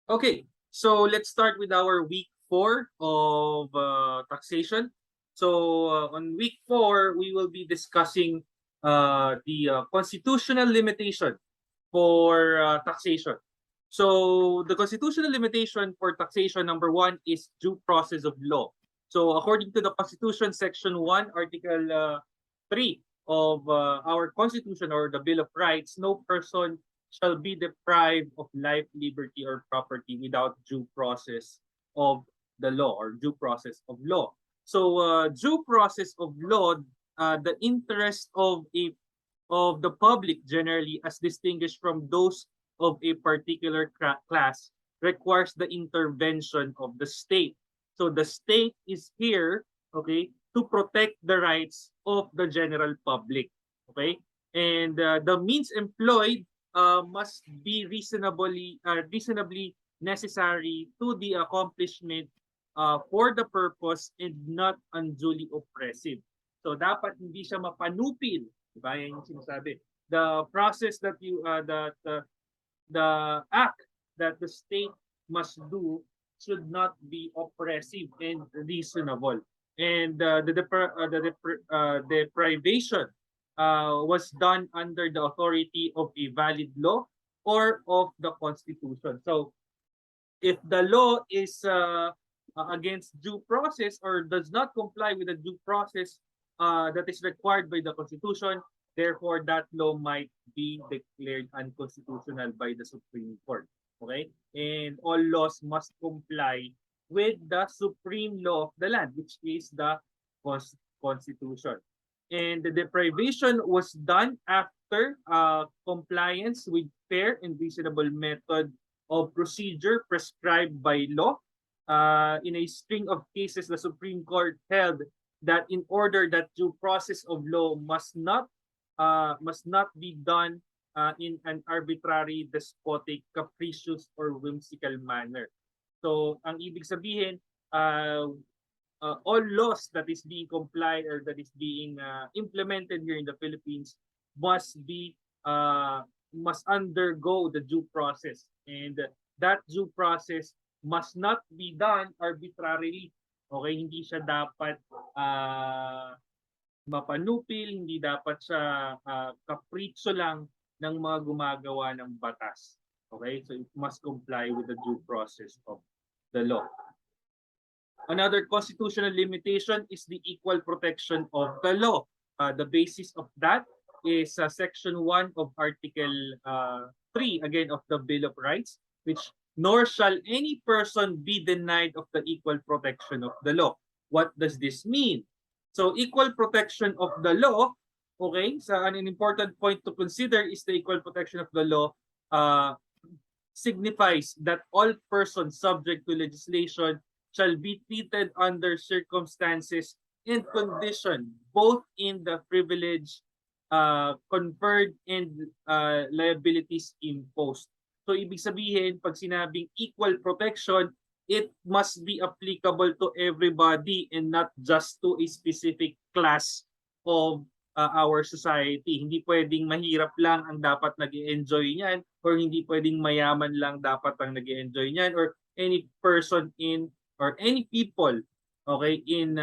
Okay, so let's start with our week 4 of taxation. So on week 4, we will be discussing the constitutional limitation for taxation. So the constitutional limitation for taxation, number 1, is due process of law. So according to the Constitution, Section 1, Article 3 of our Constitution or the Bill of Rights, no person shall be deprived of life, liberty, or property without due process of the law or due process of law. So due process of law, the interest of the public generally, as distinguished from those of a particular class, requires the intervention of the state. So the state is here, okay, to protect the rights of the general public, okay? And the means employed must be reasonably necessary to the accomplishment for the purpose and not unduly oppressive. So dapat hindi siya mapanupil, di ba? Yan yung sinasabi. The process that the act that the state must do should not be oppressive and reasonable. And the deprivation was done under the authority of a valid law or of the Constitution. So if the law is against due process or does not comply with the due process that is required by the Constitution, therefore that law might be declared unconstitutional by the Supreme Court. Okay? And all laws must comply with the supreme law of the land, which is the Constitution. And the deprivation was done after compliance with fair and reasonable method of procedure prescribed by law. In a string of cases, the Supreme Court held that in order that due process of law must not be done in an arbitrary, despotic, capricious, or whimsical manner. So, ang ibig sabihin, all laws that is being complied or that is being implemented here in the Philippines must undergo the due process, and that due process must not be done arbitrarily. Okay, hindi siya dapat mapanupil, hindi dapat siya kapritsyo lang ng mga gumagawa ng batas. Okay, so it must comply with the due process of the law. Another constitutional limitation is the equal protection of the law. The basis of that is Section 1 of Article 3, again, of the Bill of Rights, which nor shall any person be denied of the equal protection of the law. What does this mean? So equal protection of the law, okay, so an important point to consider is the equal protection of the law signifies that all persons subject to legislation shall be treated under circumstances and condition, both in the privilege conferred and liabilities imposed. So ibig sabihin, pag sinabing equal protection, it must be applicable to everybody and not just to a specific class of our society. Hindi pwedeng mahirap lang ang dapat nag-i-enjoy niyan, or hindi pwedeng mayaman lang dapat ang nag-i-enjoy niyan, or any person in or any people, okay, in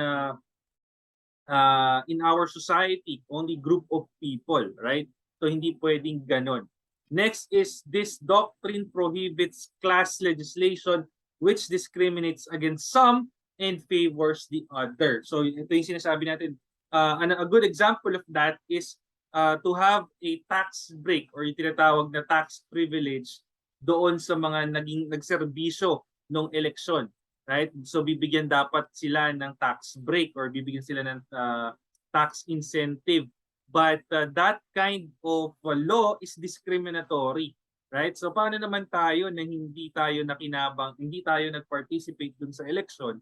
our society, only group of people, right? So hindi pwedeng ganon. Next is this doctrine prohibits class legislation which discriminates against some and favors the other. So ito yung sinasabi natin. A good example of that is to have a tax break or yung tinatawag na tax privilege doon sa mga nagserbisyo ng eleksyon. Right? So bibigyan dapat sila ng tax break or bibigyan sila ng tax incentive. But that kind of law is discriminatory, right? So paano naman tayo na hindi tayo nakinabang, hindi tayo nag-participate dun sa election?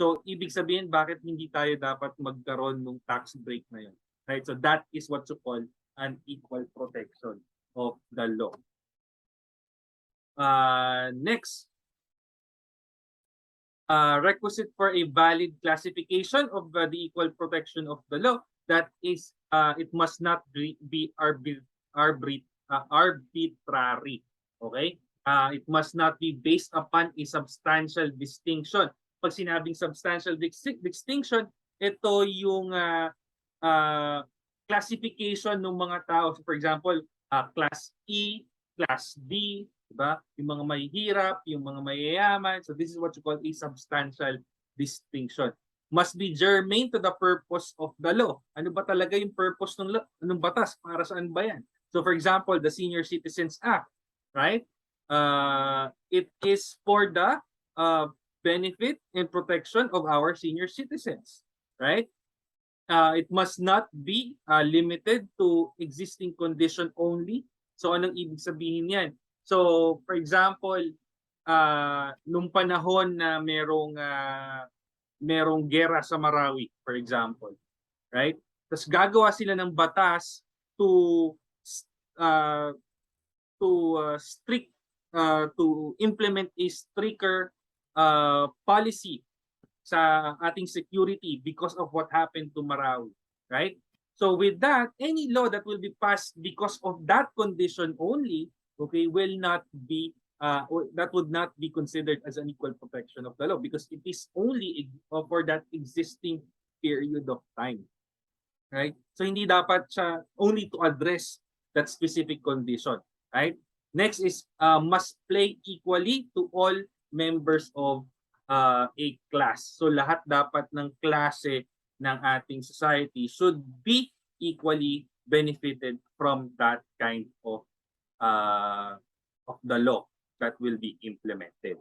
So ibig sabihin bakit hindi tayo dapat magkaroon ng tax break na yun, right? So that is what you call an equal protection of the law. Next, requisite for a valid classification of the equal protection of the law, that is, it must not be arbitrary. Okay? It must not be based upon a substantial distinction. Pag sinabing substantial distinction, ito yung classification ng mga tao. So for example, class E, class D, diba? Yung mga mahihirap, yung mga mayayaman. So this is what you call a substantial distinction. Must be germane to the purpose of the law. Ano ba talaga yung purpose ng batas? Para saan ba yan? So for example, the Senior Citizens Act, right? It is for the benefit and protection of our senior citizens, right? It must not be limited to existing condition only. So anong ibig sabihin yan? So for example, nung panahon na merong gera sa Marawi, for example, right? Tapos gagawa sila ng batas to uh, strict to implement a stricter policy sa ating security because of what happened to Marawi, right? So with that, any law that will be passed because of that condition only, okay, will not be that would not be considered as an equal protection of the law because it is only for that existing period of time, right? So hindi dapat siya only to address that specific condition, right? Next is must play equally to all members of a class. So lahat dapat ng klase ng ating society should be equally benefited from that kind of the law that will be implemented.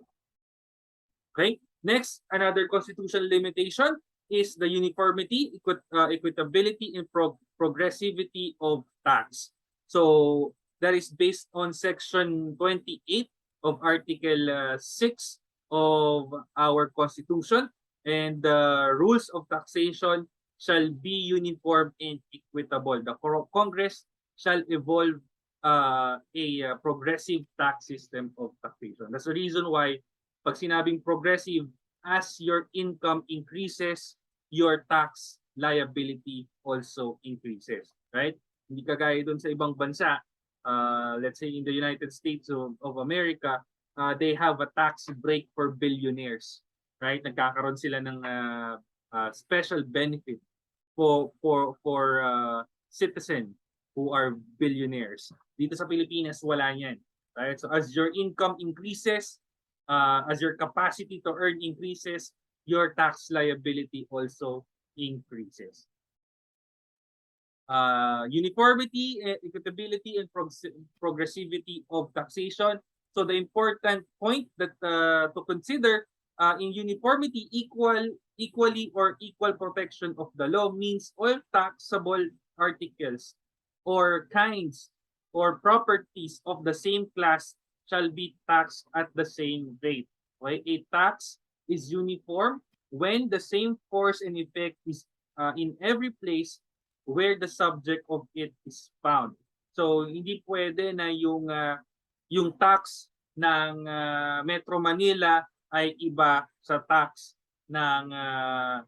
Okay? Next, another constitutional limitation is the uniformity, equitability, and progressivity of tax. So that is based on Section 28 of Article 6 of our Constitution, and the rules of taxation shall be uniform and equitable. The Congress shall evolve a progressive tax system of taxation. That's the reason why pag sinabing progressive, as your income increases, your tax liability also increases, right? Hindi kagaya doon sa ibang bansa, let's say in the United States of America, they have a tax break for billionaires, right? Nagkakaroon sila ng special benefit for citizen who are billionaires. Dito sa Pilipinas, wala yan. Right? So as your income increases, as your capacity to earn increases, your tax liability also increases. Uniformity, equitability, and progressivity of taxation. So the important point that to consider in uniformity, equally or equal protection of the law means all taxable articles or kinds or properties of the same class shall be taxed at the same rate. Okay? A tax is uniform when the same force and effect is in every place where the subject of it is found. So hindi pwede na yung tax ng Metro Manila ay iba sa tax ng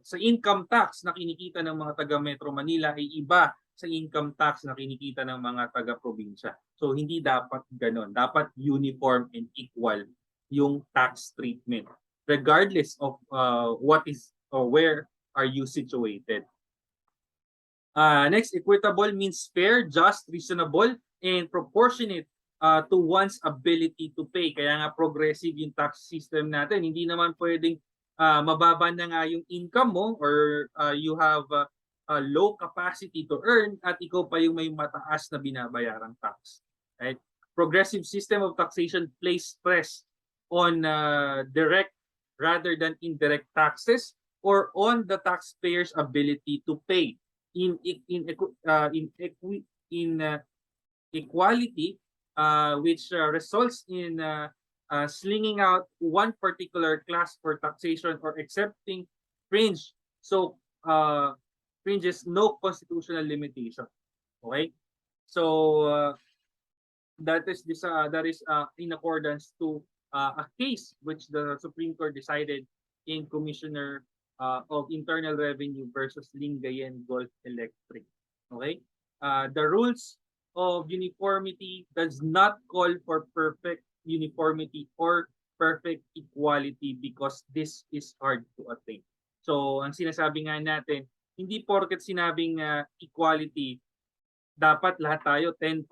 sa income tax na kinikita ng mga taga Metro Manila ay iba sa income tax na kinikita ng mga taga-probinsya. So hindi dapat ganon. Dapat uniform and equal yung tax treatment regardless of what is or where are you situated. Next, equitable means fair, just, reasonable, and proportionate to one's ability to pay. Kaya nga progressive yung tax system natin. Hindi naman pwedeng mababa na nga yung income mo or you have a low capacity to earn at ikaw pa yung may mataas na binabayarang tax. Right? Progressive system of taxation place stress on direct rather than indirect taxes or on the taxpayer's ability to pay. In equality, which results in slinging out one particular class for taxation or accepting fringe. So fringe is no constitutional limitation. Okay, so that is in accordance to a case which the Supreme Court decided in Commissioner of Internal Revenue versus Lingayen Gulf Electric. Okay, the rules of uniformity does not call for perfect uniformity or perfect equality because this is hard to attain. So, ang sinasabi nga natin, hindi porket sinabing equality, dapat lahat tayo 10%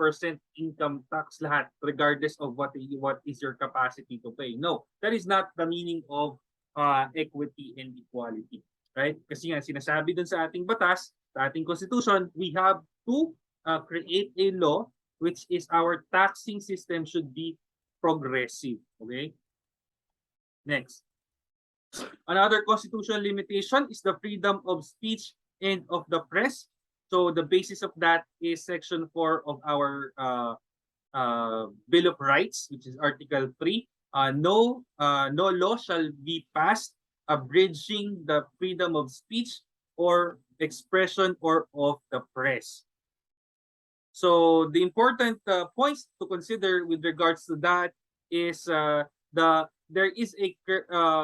income tax lahat regardless of what is your capacity to pay. No, that is not the meaning of equity and equality. Right? Kasi nga sinasabi dun sa ating batas, sa ating constitution, we have to create a law which is our taxing system should be progressive. Okay? Next. Another constitutional limitation is the freedom of speech and of the press. So the basis of that is Section 4 of our Bill of Rights, which is Article 3. No law shall be passed abridging the freedom of speech or expression or of the press. So the important points to consider with regards to that is there is a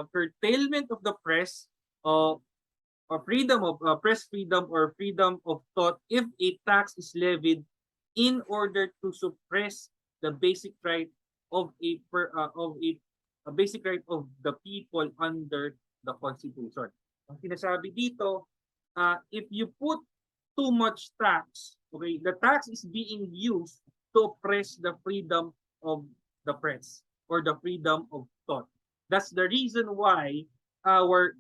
curtailment of the press or freedom of press freedom or freedom of thought if a tax is levied in order to suppress the basic right of a basic right of the people under the Constitution. Ang sinasabi dito, if you put too much tax, okay, the tax is being used to oppress the freedom of the press or the freedom of thought. That's the reason why our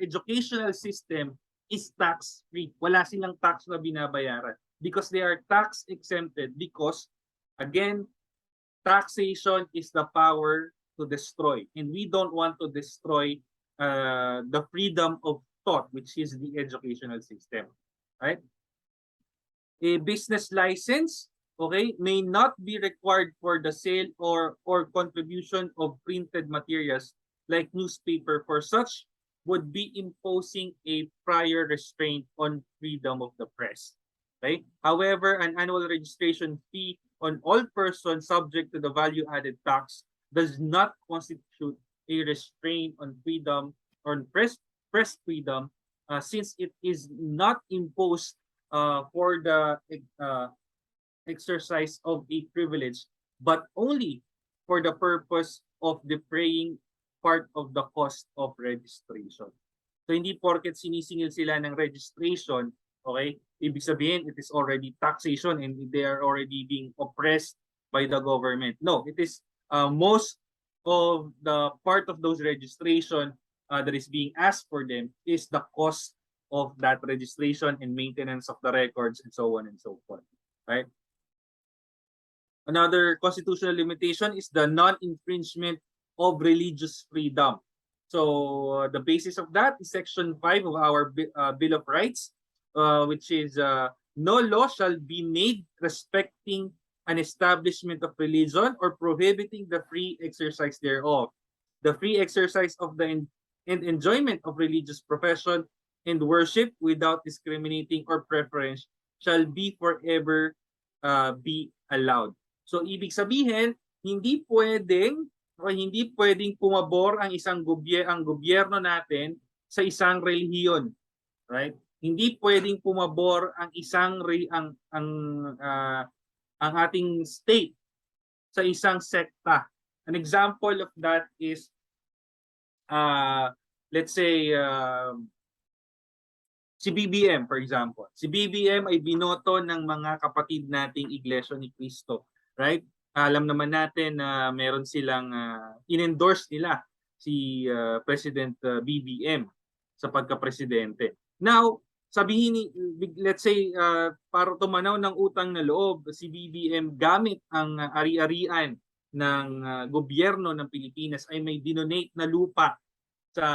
educational system is tax free. Wala silang tax na binabayaran because they are tax exempted because again, taxation is the power to destroy, and we don't want to destroy the freedom of thought, which is the educational system. Right? A business license, okay, may not be required for the sale or contribution of printed materials like newspaper. For such would be imposing a prior restraint on freedom of the press. Okay? However, an annual registration fee on all persons subject to the value-added tax does not constitute a restraint on freedom or press freedom since it is not imposed for the exercise of a privilege, but only for the purpose of defraying part of the cost of registration. So hindi porket sinisingil sila ng registration, okay, ibig sabihin it is already taxation and they are already being oppressed by the government. No, it is most of the part of those registration that is being asked for them is the cost of that registration and maintenance of the records and so on and so forth. Right? Another constitutional limitation is the non-infringement of religious freedom. So the basis of that is Section 5 of our Bill of Rights, which is no law shall be made respecting an establishment of religion or prohibiting the free exercise thereof. The free exercise of the and enjoyment of religious profession and worship without discriminating or preference shall be forever be allowed. So ibig sabihin, hindi pwedeng pumabor ang gobyerno natin sa isang relihiyon, right? Hindi pwedeng pumabor ang ang ating state sa isang sekta. An example of that is let's say si BBM, for example. Si BBM ay binoto ng mga kapatid nating Iglesia ni Cristo, right? Alam naman natin na meron silang in-endorse nila si President BBM sa pagka-presidente. Now, let's say para tumanaw ng utang na loob, si BBM gamit ang ari-arian ng gobyerno ng Pilipinas ay may dinonate na lupa sa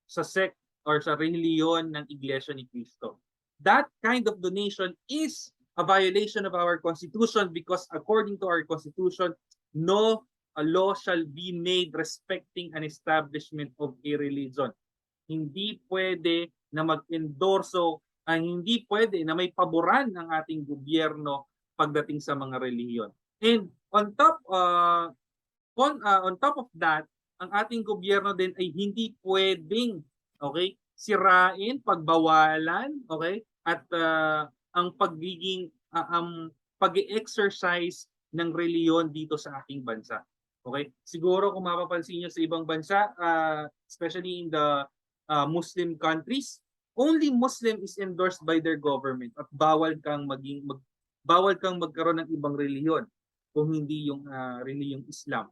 sect or sa relihiyon ng Iglesia ni Cristo. That kind of donation is a violation of our Constitution because according to our Constitution, no law shall be made respecting an establishment of a religion. Hindi pwede na mag-endorso, hindi pwede na may paboran ng ating gobyerno pagdating sa mga relihiyon. And on top of that, ang ating gobyerno din ay hindi pwedeng, okay, sirain, pagbawalan, okay, at ang pag-exercise ng reliyon dito sa ating bansa. Okay? Siguro kung mapapansin niyo sa ibang bansa, especially in the Muslim countries, only Muslim is endorsed by their government at bawal kang magkaroon ng ibang reliyon kung hindi yung reliyong Islam,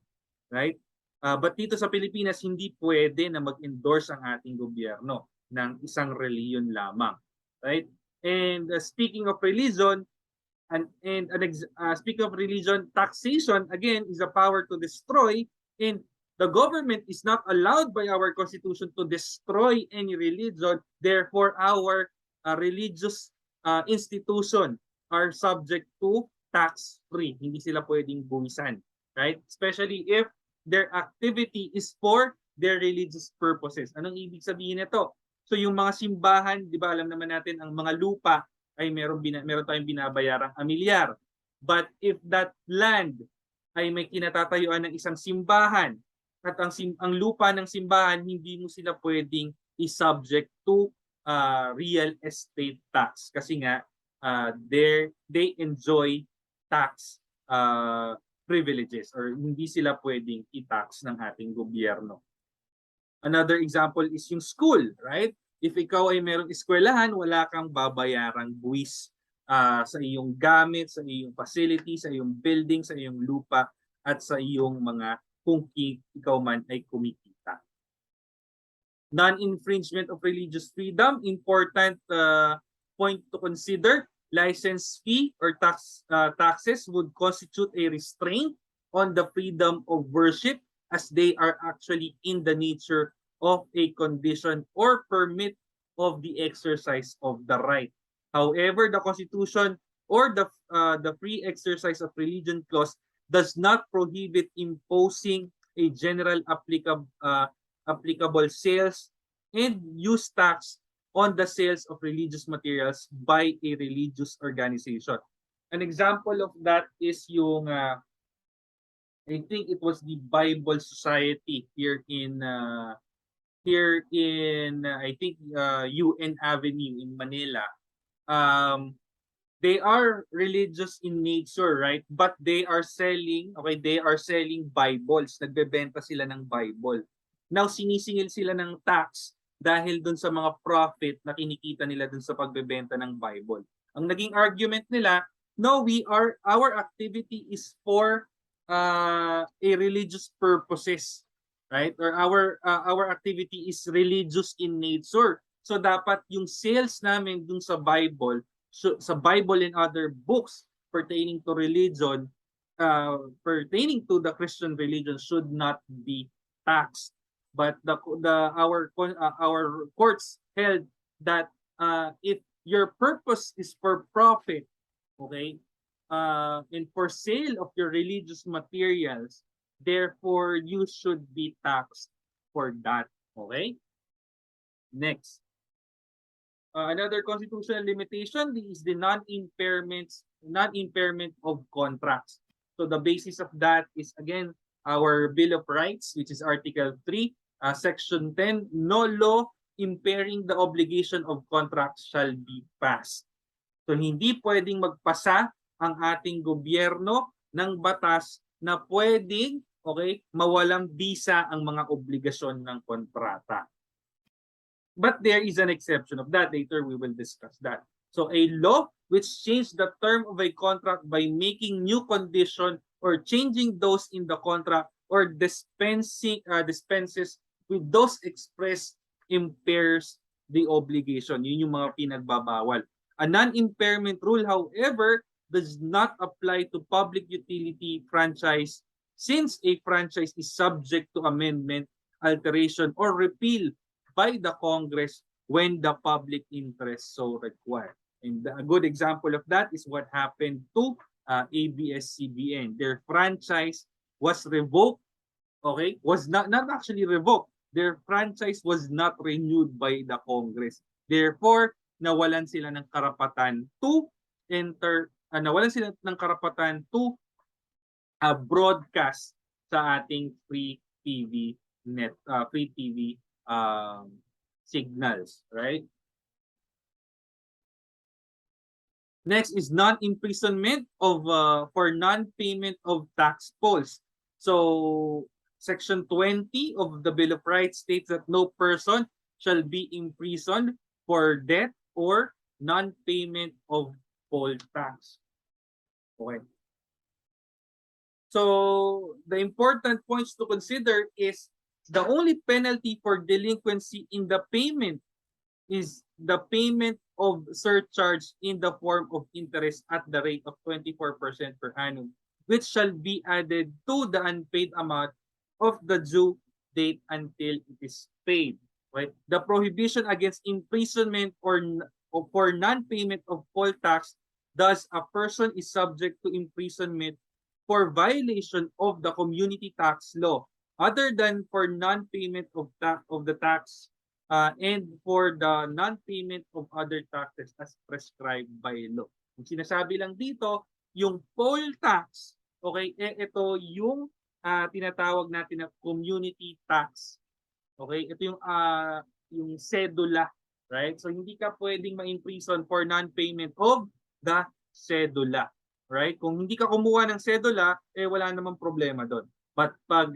right? But dito sa Pilipinas, hindi pwede na mag-endorse ang ating gobyerno ng isang reliyon lamang, right? And speaking of religion, speaking of religion, taxation again is a power to destroy, and the government is not allowed by our constitution to destroy any religion. Therefore, our religious institution are subject to tax-free. Hindi sila pwedeng buwisan, right? Especially if their activity is for their religious purposes. Anong ibig sabihin nito? So yung mga simbahan, di ba alam naman natin ang mga lupa ay meron tayong binabayarang amilyar. But if that land ay may kinatatayuan ng isang simbahan at ang lupa ng simbahan, hindi mo sila pwedeng i-subject to real estate tax kasi nga they enjoy tax privileges or hindi sila pwedeng i-tax ng ating gobyerno. Another example is yung school, right? If ikaw ay merong eskwelahan, wala kang babayarang buwis sa iyong gamit, sa iyong facility, sa iyong building, sa iyong lupa, at sa iyong mga kung ikaw man ay kumikita. Non-infringement of religious freedom, important point to consider. License fee or taxes would constitute a restraint on the freedom of worship as they are actually in the nature of a condition or permit of the exercise of the right. However, the Constitution or the free exercise of religion clause does not prohibit imposing a general applicable sales and use tax on the sales of religious materials by a religious organization. An example of that is yung I think it was the Bible Society here in I think UN Avenue in Manila. They are religious in nature, right? But they are selling Bibles. Nagbebenta sila ng Bible. Now sinisingil sila ng tax dahil dun sa mga profit na kinikita nila dun sa pagbebenta ng Bible. Ang naging argument nila, no, our activity is for a religious purposes, right? Or our activity is religious in nature. So dapat yung sales namin dun sa Bible and other books pertaining to religion, pertaining to the Christian religion should not be taxed. But our courts held that if your purpose is for profit, okay, and for sale of your religious materials, therefore you should be taxed for that. Okay. Next. Another constitutional limitation is the non-impairment of contracts. So the basis of that is again our Bill of Rights, which is Article 3, Section 10, no law impairing the obligation of contracts shall be passed. So hindi pwedeng magpasa ang ating gobyerno ng batas na pwedeng mawalang bisa ang mga obligasyon ng kontrata. But there is an exception of that. Later we will discuss that. So a law which changed the term of a contract by making new condition or changing those in the contract or dispenses with those expressed impairs the obligation. Yun yung mga pinagbabawal. A non-impairment rule, however, does not apply to public utility franchise since a franchise is subject to amendment, alteration, or repeal by the Congress when the public interest so required. And a good example of that is what happened to ABS-CBN. Their franchise was revoked, was not actually revoked. Their franchise was not renewed by the Congress. Therefore, nawalan sila ng karapatan to broadcast sa ating free TV signals, right? Next is non-imprisonment of for non-payment of tax polls. So Section 20 of the Bill of Rights states that no person shall be imprisoned for debt or non-payment of poll tax. Okay. So the important points to consider is the only penalty for delinquency in the payment is the payment of surcharge in the form of interest at the rate of 24% per annum, which shall be added to the unpaid amount of the due date until it is paid. Right? The prohibition against imprisonment or for non-payment of poll tax, thus a person is subject to imprisonment for violation of the community tax law other than for non-payment of the tax and for the non-payment of other taxes as prescribed by law. Ang sinasabi lang dito, yung poll tax, okay, ito yung tinatawag natin na community tax. Okay, ito yung sedula, right? So hindi ka pwedeng ma-imprison for non-payment of the sedula, right? Kung hindi ka kumuha ng sedula, wala namang problema doon. But pag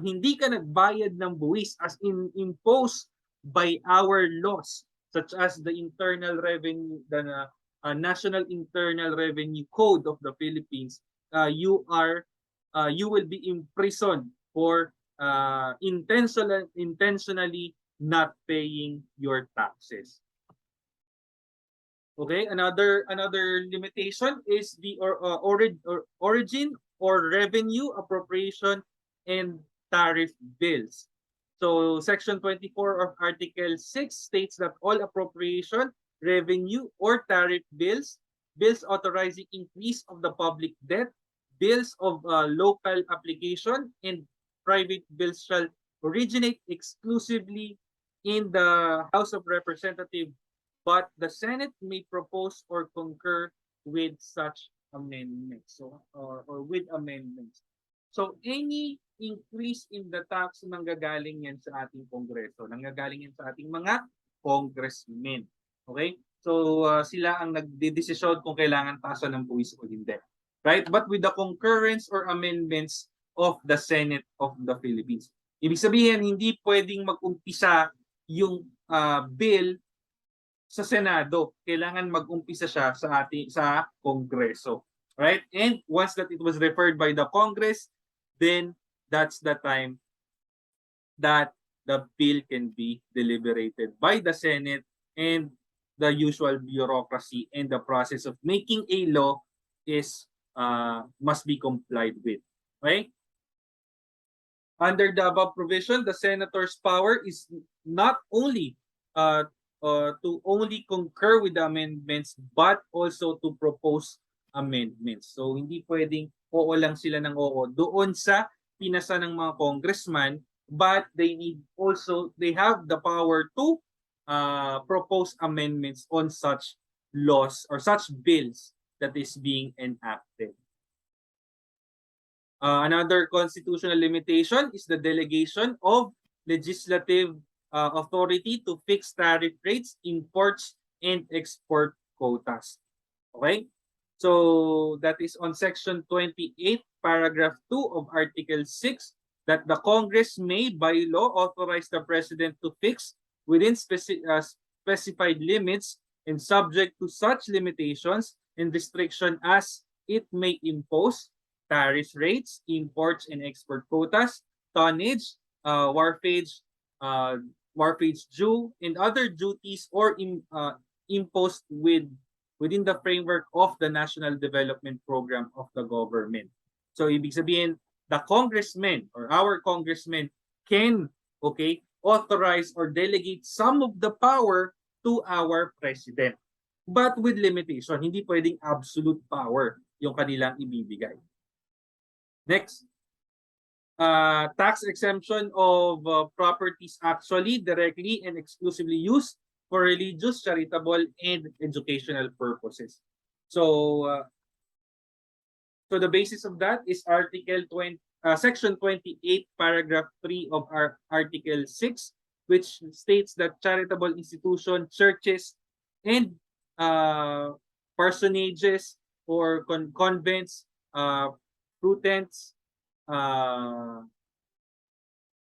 hindi ka nagbayad ng buwis as in imposed by our laws such as the Internal Revenue, the National Internal Revenue Code of the Philippines, you will be imprisoned for intentionally not paying your taxes. Okay, another limitation is the origin or revenue, appropriation, and tariff bills. So Section 24 of Article 6 states that all appropriation, revenue, or tariff bills, bills authorizing increase of the public debt, bills of local application, and private bills shall originate exclusively in the House of Representatives, but the Senate may propose or concur with such amendments. So, or with amendments. So any increase in the tax nanggagaling yan sa ating Kongreso, nanggagaling yan sa ating mga congressmen. Okay? So sila ang nagdedesisyon kung kailangan taasan ng buwis o hindi. Right? But with the concurrence or amendments of the Senate of the Philippines. Ibig sabihin, hindi pwedeng mag-umpisa yung bill sa Senado. Kailangan mag-umpisa siya sa Kongreso. Right? And once that it was referred by the Congress, then that's the time that the bill can be deliberated by the Senate, and the usual bureaucracy and the process of making a law is must be complied with. Okay? Under the above provision, the senator's power is not only to only concur with the amendments but also to propose amendments. So hindi pwedeng oo lang sila ng oo doon sa pinasa ng mga congressman, but they have the power to propose amendments on such laws or such bills that is being enacted. Another constitutional limitation is the delegation of legislative authority to fix tariff rates, imports, and export quotas. Okay? So that is on Section 28, Paragraph 2 of Article 6, that the Congress may by law authorize the President to fix within specified limits and subject to such limitations and restriction as it may impose tariff rates, imports and export quotas, tonnage, wharfage due, and other duties or imposed within the framework of the National Development Program of the government. So ibig sabihin, the congressmen or our congressmen can authorize or delegate some of the power to our president. But with limitation, hindi pwedeng absolute power yung kanilang ibibigay. Next, tax exemption of properties actually directly and exclusively used for religious, charitable, and educational purposes. So, the basis of that is Section 28, Paragraph 3 of our Article 6, which states that charitable institutions, churches, and parsonages or convents, prudents,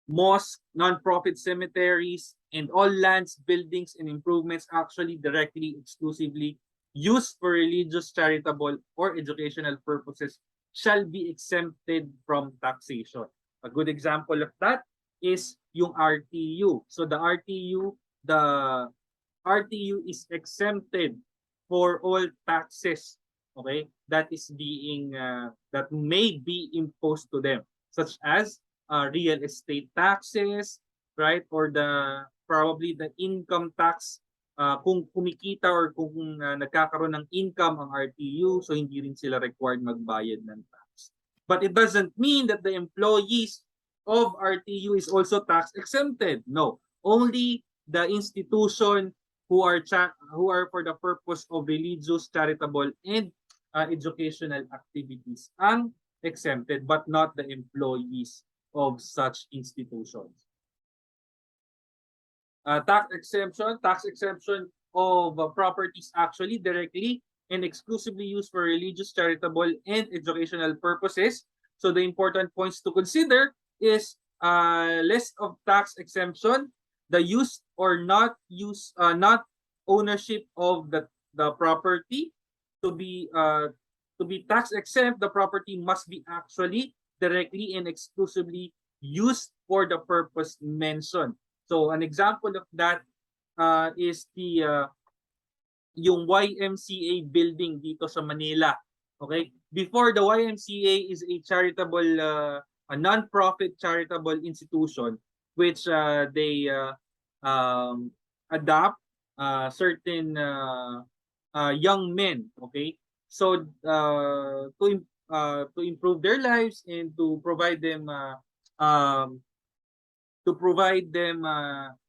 mosques, non-profit cemeteries, and all lands, buildings, and improvements actually directly, exclusively used for religious, charitable, or educational purposes shall be exempted from taxation. A good example of that is yung RTU. So the RTU is exempted for all taxes, okay, that is being that may be imposed to them, such as real estate taxes, right? Or probably the income tax, kung kumikita or kung nagkakaroon ng income ang RTU, so hindi rin sila required magbayad ng tax. But it doesn't mean that the employees of RTU is also tax exempted. No, only the institution who are for the purpose of religious, charitable, and educational activities ang exempted, but not the employees of such institutions. Tax exemption of properties actually directly and exclusively used for religious, charitable, and educational purposes. So the important points to consider is list of tax exemption, the use or not ownership of the property. To be tax exempt, the property must be actually directly and exclusively used for the purpose mentioned. So an example of that is yung YMCA building dito sa Manila. Okay? Before, the YMCA is a charitable, a non-profit charitable institution which they adopt certain young men. Okay? So to improve their lives and to provide them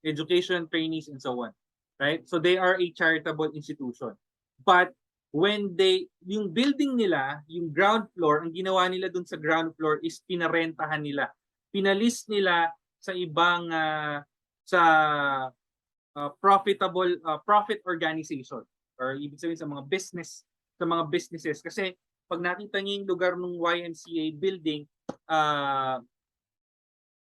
education, trainees, and so on, right? So they are a charitable institution. But when yung building nila, yung ground floor, ang ginawa nila dun sa ground floor is pinarentahan nila. Pinalist nila sa ibang profit organization, or ibig sabihin sa mga businesses, kasi pag nakita niyo yung lugar ng YMCA building,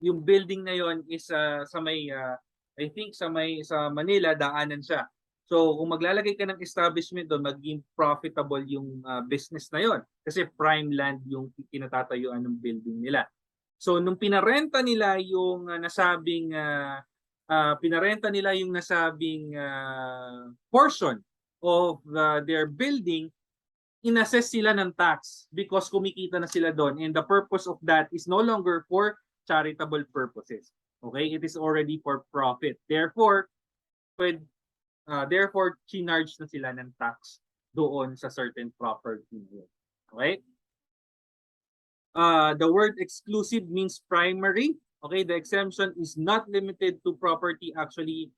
yung building na yon is sa may I think sa Manila, daanan siya. So kung maglalagay ka ng establishment doon, maging profitable yung business na yon kasi prime land yung kinatatayuan ng building nila. So nung pinarenta nila yung nasabing portion of their building, inassess sila ng tax because kumikita na sila doon, and the purpose of that is no longer for charitable purposes. Okay, it is already for profit. Therefore, chinarge na sila ng tax doon sa certain property. Okay? The word exclusive means primary. Okay, the exemption is not limited to property, actually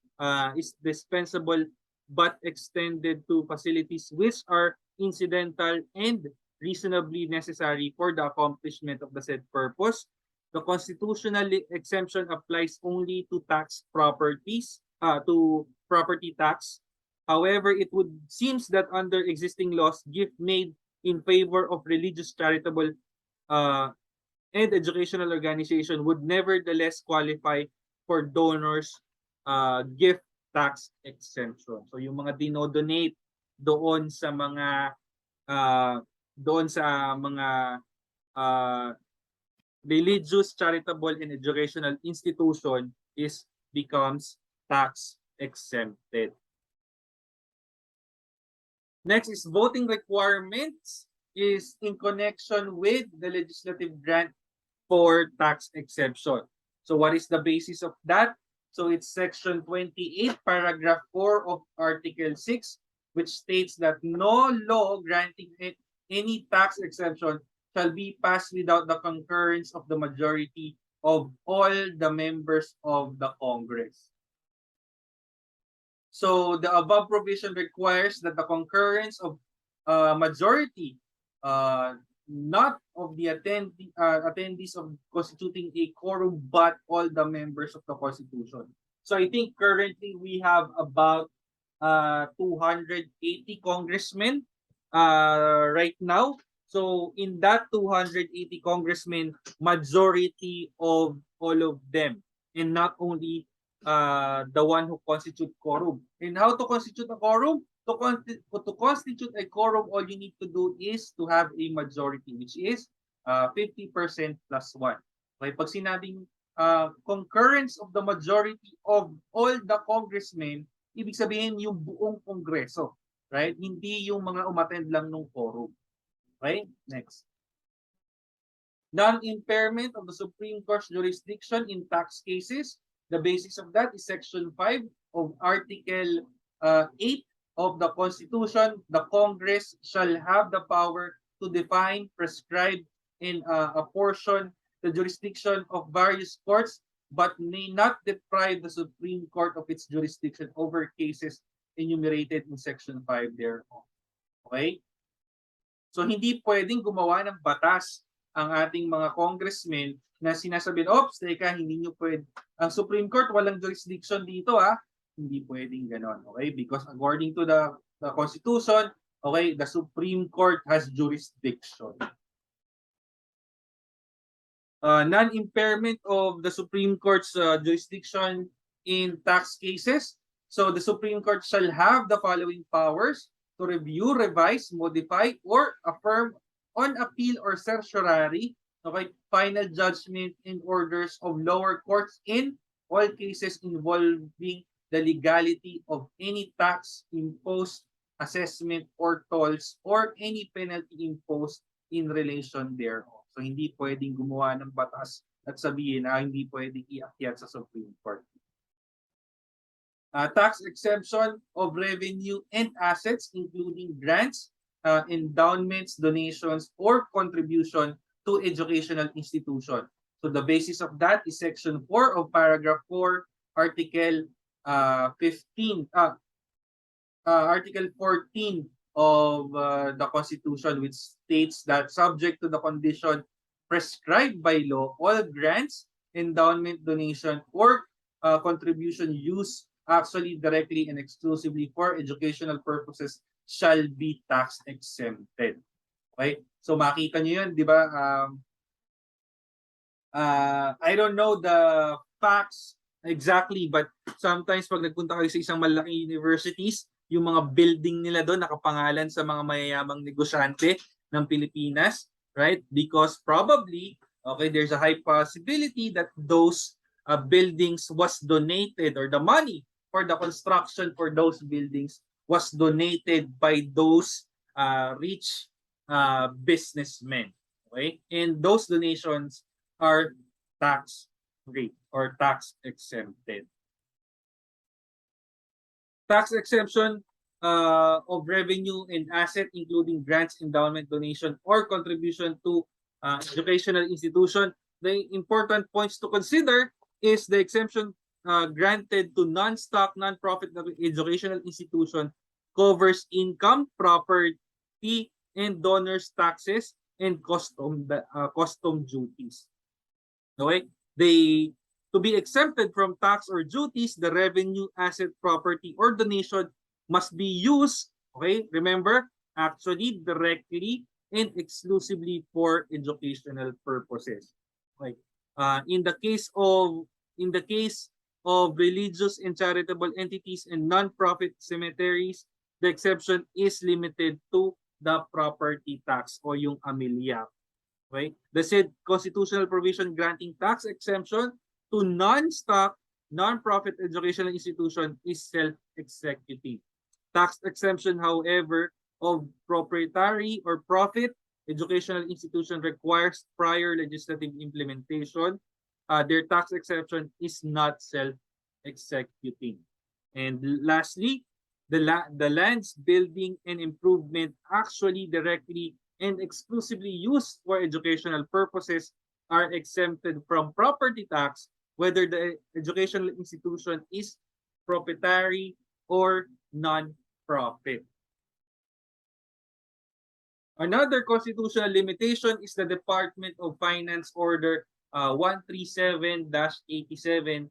is dispensable but extended to facilities which are incidental and reasonably necessary for the accomplishment of the said purpose. The constitutional exemption applies only to tax properties, to property tax. However, it would seems that under existing laws, gift made in favor of religious, charitable, and educational organization would nevertheless qualify for donors gift tax exemption. So yung mga dinodonate doon sa mga religious, charitable, and educational institution becomes tax exempted. Next is voting requirements is in connection with the legislative grant for tax exemption. So what is the basis of that? So it's section 28, paragraph 4 of article 6, which states that no law granting any tax exemption shall be passed without the concurrence of the majority of all the members of the Congress. So the above provision requires that the concurrence of majority, not of the attendees of constituting a quorum, but all the members of the Constitution. So I think currently we have about 280 congressmen right now. So in that 280 congressmen, majority of all of them, and not only the one who constitute quorum. And how to constitute a quorum? To constitute a quorum, all you need to do is to have a majority, which is 50% plus 1. Okay, pag sinabing concurrence of the majority of all the congressmen, ibig sabihin yung buong kongreso. Right? Hindi yung mga umattend lang ng quorum. Okay? Next. Non-impairment of the Supreme Court's jurisdiction in tax cases. The basis of that is Section 5 of Article 8 of the Constitution. The Congress shall have the power to define, prescribe, and apportion the jurisdiction of various courts, but may not deprive the Supreme Court of its jurisdiction over cases enumerated in Section 5 thereof. Okay? So hindi pwedeng gumawa ng batas ang ating mga congressmen na sinasabi, ops, teka, hindi nyo pwede. Ang Supreme Court, walang jurisdiction dito, ha? Hindi pwedeng ganon, okay? Because according to the Constitution, okay, the Supreme Court has jurisdiction. Non-impairment of the Supreme Court's jurisdiction in tax cases. So the Supreme Court shall have the following powers: to review, revise, modify, or affirm on appeal or certiorari, okay, final judgment and orders of lower courts in all cases involving the legality of any tax, imposed, assessment, or tolls, or any penalty imposed in relation thereof. So hindi pwedeng gumawa ng batas at sabihin na hindi pwedeng iakyat sa Supreme Court. Tax exemption of revenue and assets, including grants, endowments, donations, or contribution to educational institution. So the basis of that is Section 4 of Paragraph 4, Article 15, Article 14 of the Constitution, which states that subject to the condition prescribed by law, all grants, endowment, donation, or contribution used actually directly and exclusively for educational purposes shall be tax exempted. Okay? So makita niyo 'yun, 'di ba? I don't know the facts exactly, but sometimes pag nagpunta kayo sa isang malaking universities, yung mga building nila doon nakapangalan sa mga mayayamang negosyante ng Pilipinas, right? Because probably, okay, there's a high possibility that those buildings was donated, or the money for the construction for those buildings was donated by those rich businessmen. Okay? And those donations are tax free or tax exempted. Tax exemption of revenue and asset, including grants, endowment, donation, or contribution to educational institution. The important points to consider is the exemption granted to non-stock, non-profit educational institution covers income, property, and donors' taxes and custom duties. Okay? To be exempted from tax or duties, the revenue, asset, property, or donation must be used, okay? Remember, actually, directly and exclusively for educational purposes. Okay? In the case of religious and charitable entities and non-profit cemeteries, the exception is limited to the property tax o yung amelia. Okay? The said constitutional provision granting tax exemption to non-stock, non-profit educational institution is self-executing. Tax exemption, however, of proprietary or profit educational institution requires prior legislative implementation. Their tax exemption is not self-executing. And lastly, the lands, building, and improvement actually directly and exclusively used for educational purposes are exempted from property tax, whether the educational institution is proprietary or non-profit. Another constitutional limitation is the Department of Finance Order 137-87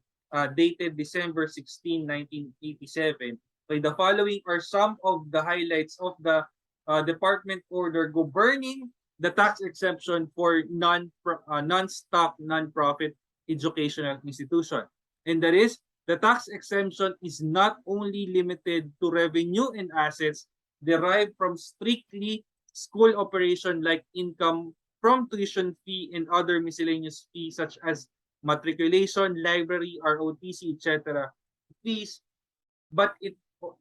dated December 16, 1987. So the following are some of the highlights of the department order governing the tax exemption for non-stock, non-profit educational institution. And that is, the tax exemption is not only limited to revenue and assets derived from strictly school operation like income from tuition fee and other miscellaneous fees such as matriculation, library, ROTC, etc. fees, but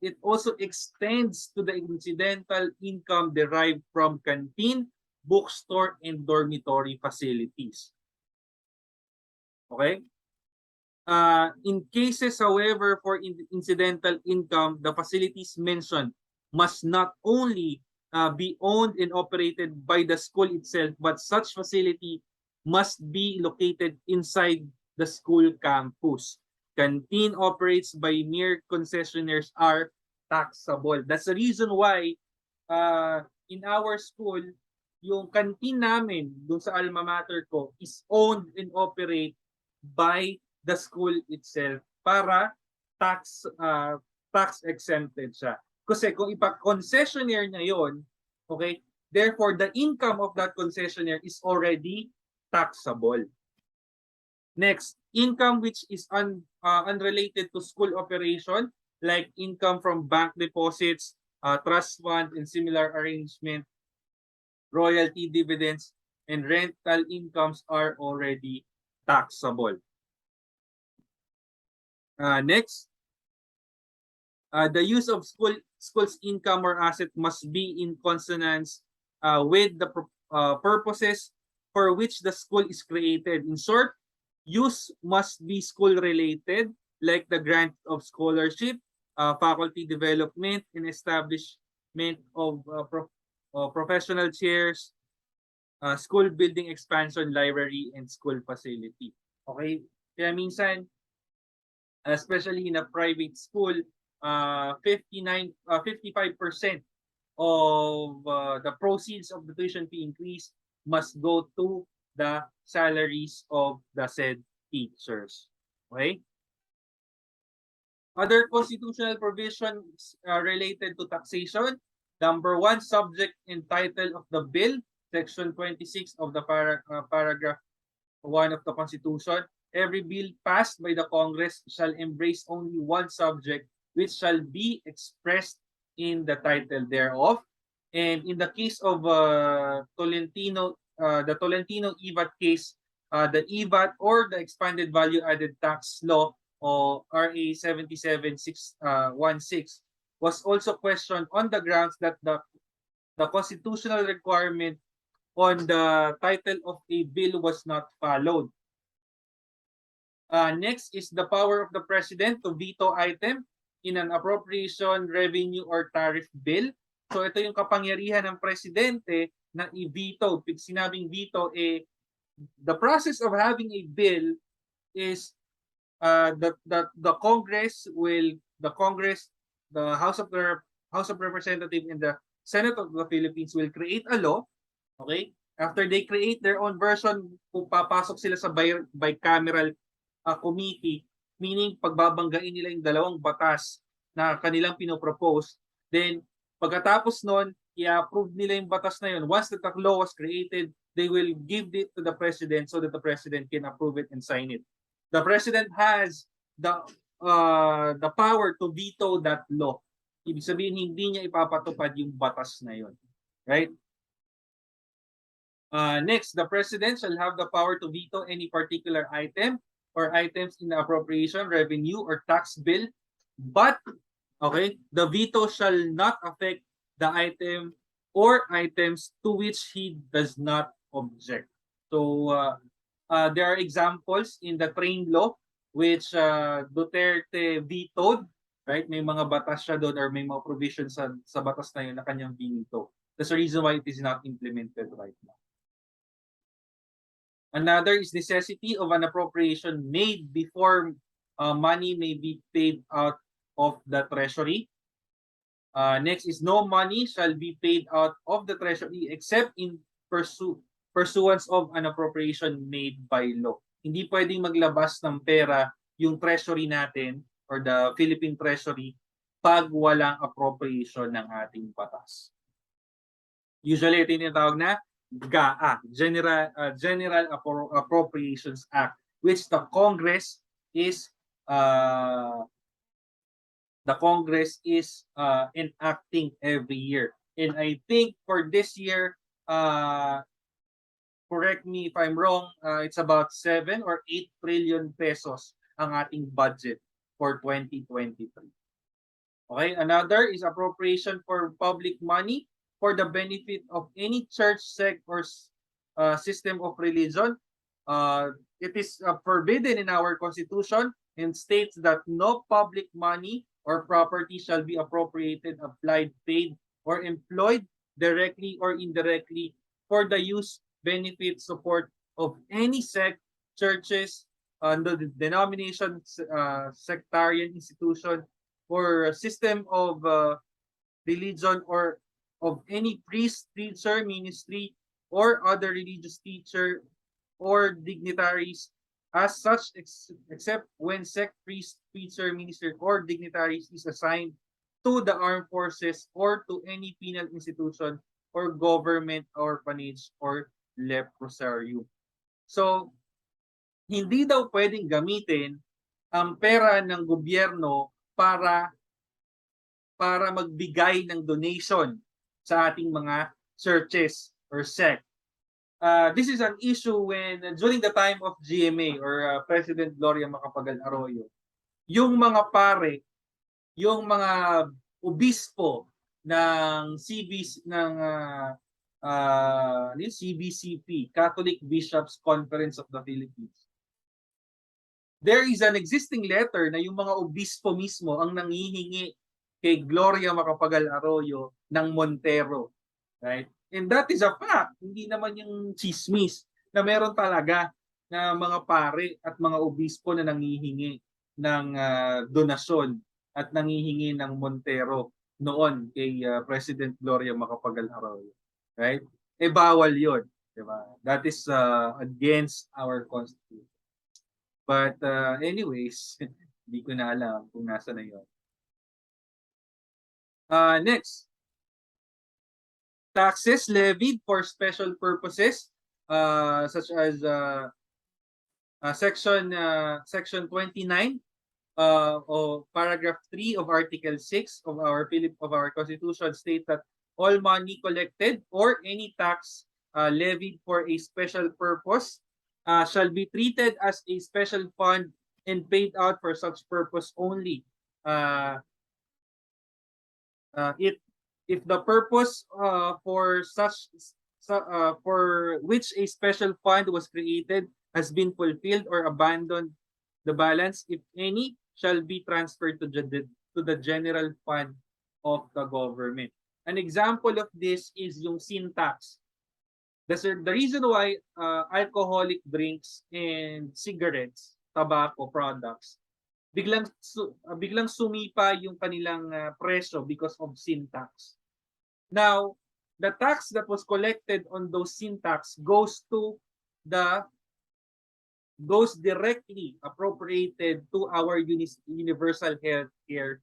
it also extends to the incidental income derived from canteen, bookstore, and dormitory facilities. Okay? In cases, however, for incidental income, the facilities mentioned must not only be owned and operated by the school itself, but such facility must be located inside the school campus. Canteen operates by mere concessionaires are taxable. That's the reason why in our school, yung canteen namin dun sa alma mater ko is owned and operated by the school itself para tax exempted siya. Kasi kung ipa-concessionaire na yon, okay, therefore the income of that concessionaire is already taxable. Next, income which is unrelated to school operation like income from bank deposits, trust fund and similar arrangement, royalty, dividends, and rental incomes are already taxable. Next, the use of school's income or asset must be in consonance with the purposes for which the school is created. In short, use must be school-related, like the grant of scholarship, faculty development, and establishment of professional chairs, school building expansion, library, and school facility. Okay? Kaya minsan, especially in a private school, 55% of the proceeds of the tuition fee increase must go to the salaries of the said teachers. Okay? Other constitutional provisions related to taxation. Number 1, subject and title of the bill, Section 26 of the paragraph 1 of the Constitution. Every bill passed by the Congress shall embrace only one subject, which shall be expressed in the title thereof. And in the case of Tolentino, the Tolentino EVAT case, the EVAT or the Expanded Value Added Tax Law or RA 77616 was also questioned on the grounds that the constitutional requirement on the title of a bill was not followed. Next is the power of the president to veto item in an appropriation, revenue, or tariff bill. So ito yung kapangyarihan ng presidente na i-veto. Pag sinabing veto, the process of having a bill is the Congress, the House of Representatives and the Senate of the Philippines will create a law. Okay? After they create their own version, papasok sila sa bicameral committee, meaning pagbabanggain nila yung dalawang batas na kanilang pinopropose. Then, pagkatapos nun, i-approve nila yung batas na yun. Once the law was created, they will give it to the president so that the president can approve it and sign it. The president has the power to veto that law. Ibig sabihin, hindi niya ipapatupad yung batas na yun. Right? Next, the president shall have the power to veto any particular item or items in the appropriation, revenue, or tax bill, but okay, the veto shall not affect the item or items to which he does not object. So there are examples in the train law which Duterte vetoed, right? May mga batas siya doon or may mga provisions sa batas na yun na kanyang veto. That's the reason why it is not implemented right now. Another is necessity of an appropriation made before money may be paid out of the treasury. Next is no money shall be paid out of the treasury except in pursuance of an appropriation made by law. Hindi pwedeng maglabas ng pera yung treasury natin or the Philippine Treasury pag walang appropriation ng ating batas. Usually ito yung tinatawag na GAA, General Appropriations Act, which is uh, enacting every year. And I think for this year, correct me if I'm wrong, it's about 7 or 8 trillion pesos ang ating budget for 2023. Okay, another is appropriation for public money for the benefit of any church, sect, or system of religion. It is forbidden in our constitution and states that no public money or property shall be appropriated, applied, paid, or employed directly or indirectly for the use, benefit, support of any sect, churches, the denomination, sectarian institution, or a system of religion, or of any priest, preacher, ministry, or other religious teacher or dignitaries as such, except when sect, priest, preacher, minister, or dignitaries is assigned to the armed forces or to any penal institution or government orphanage or leprosarium. So, hindi daw pwedeng gamitin ang pera ng gobyerno para magbigay ng donation sa ating mga churches or sect. This is an issue when during the time of GMA or President Gloria Macapagal Arroyo, yung mga pare, yung mga obispo ng CBCP, Catholic Bishops Conference of the Philippines. There is an existing letter na yung mga obispo mismo ang nangihingi kay Gloria Macapagal Arroyo ng Montero, right? And that is a fact. Hindi naman yung chismis na meron talaga na mga pare at mga obispo na nangihingi ng donasyon at nangihingi ng Montero noon kay President Gloria Macapagal Arroyo, right? Eh bawal 'yon, 'di ba? That is against our constitution. But anyways, hindi ko na alam kung nasa na 'yon. Next, taxes levied for special purposes, such as section 29 or paragraph 3 of Article 6 of our Constitution state that all money collected or any tax levied for a special purpose shall be treated as a special fund and paid out for such purpose only. If the purpose for which a special fund was created has been fulfilled or abandoned, the balance, if any, shall be transferred to the general fund of the government. An example of this is yung sin tax. The reason why alcoholic drinks and cigarettes, tobacco products, biglang sumipa yung kanilang presyo because of sin tax. Now, the tax that was collected on those sin tax goes directly appropriated to our universal healthcare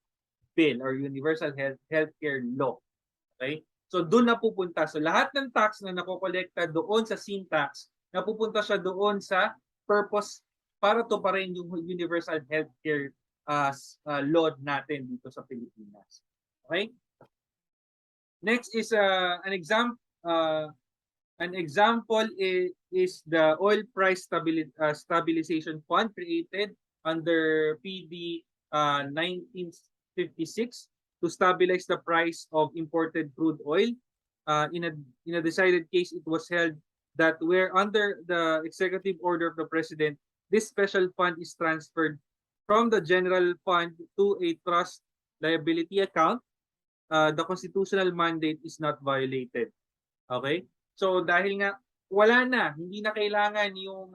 bill or universal healthcare law. Okay? So doon na pupunta. So lahat ng tax na nakokolekta doon sa sin tax, napupunta siya doon sa purpose para to pa rin yung universal healthcare law natin dito sa Pilipinas. Okay? Next is an example. An example is the oil price stabilization fund created under PB 1956 to stabilize the price of imported crude oil. In a decided case, it was held that where under the executive order of the president, this special fund is transferred from the general fund to a trust liability account, the constitutional mandate is not violated. Okay? So dahil nga wala na, hindi na kailangan yung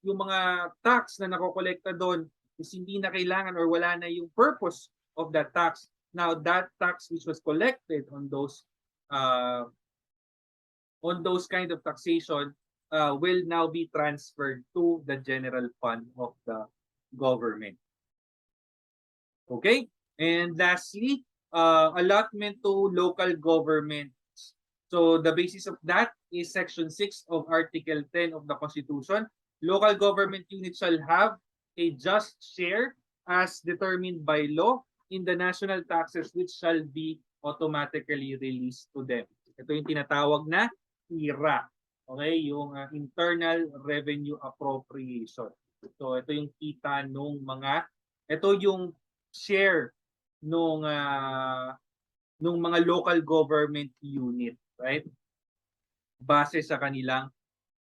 mga tax na nakokolekta doon is hindi na kailangan or wala na yung purpose of that tax. Now that tax which was collected on those kind of taxation will now be transferred to the general fund of the government. Okay? And lastly, allotment to local governments So the basis of that is Section 6 of Article 10 of the Constitution. Local government units shall have a just share as determined by law in the national taxes which shall be automatically released to them. Ito yung tinatawag na IRA. Okay, yung Internal Revenue Appropriation. So ito yung kita nung ito yung share nung mga local government unit, right? Base sa kanilang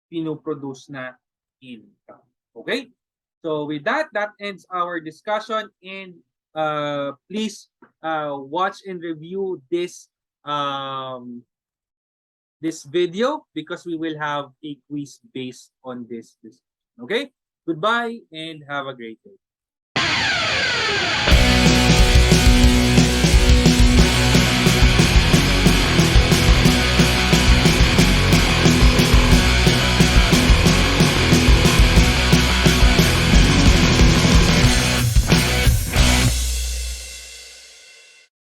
pinoproduce na income. Okay? So with that ends our discussion, and please watch and review this video because we will have a quiz based on this. Okay? Goodbye and have a great day.